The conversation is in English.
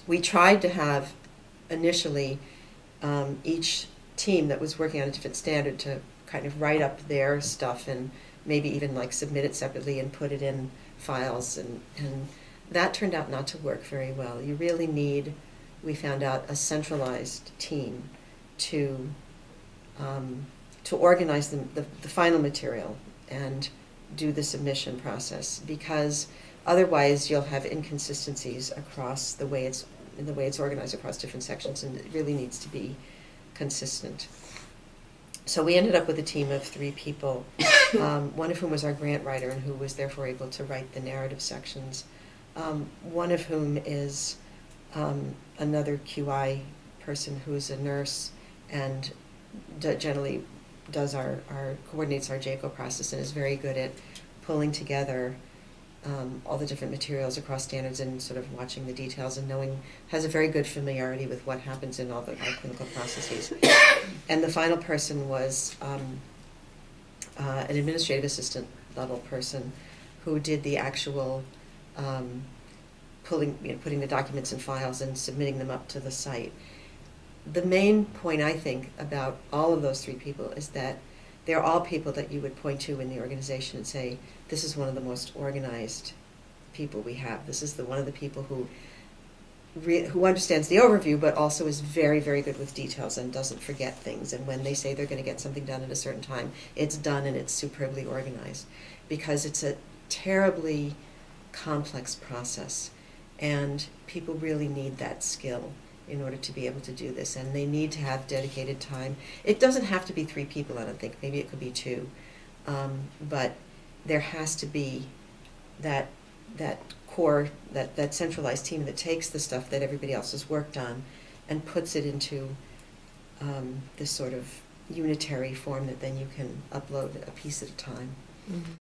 We tried to have initially each team that was working on a different standard to kind of write up their stuff and maybe even like submit it separately and put it in files, and that turned out not to work very well. You really need, we found out, a centralized team to organize the final material and do the submission process, because otherwise you'll have inconsistencies across the way it's organized across different sections, and it really needs to be consistent. So we ended up with a team of 3 people, one of whom was our grant writer and who was therefore able to write the narrative sections, one of whom is another QI person who is a nurse and generally does coordinates our JACO process and is very good at pulling together all the different materials across standards and sort of watching the details and has a very good familiarity with what happens in all our clinical processes. And the final person was an administrative assistant level person who did the actual putting the documents in files and submitting them up to the site. The main point, I think, about all of those 3 people is that they're all people that you would point to in the organization and say, this is one of the most organized people we have. This is one of the people who understands the overview, but also is very, very good with details and doesn't forget things. And when they say they're going to get something done at a certain time, it's done and it's superbly organized, because it's a terribly complex process, and people really need that skill in order to be able to do this, and they need to have dedicated time. It doesn't have to be 3 people, I don't think. Maybe it could be 2, but there has to be that core, that centralized team that takes the stuff that everybody else has worked on and puts it into this sort of unitary form that then you can upload a piece at a time. Mm-hmm.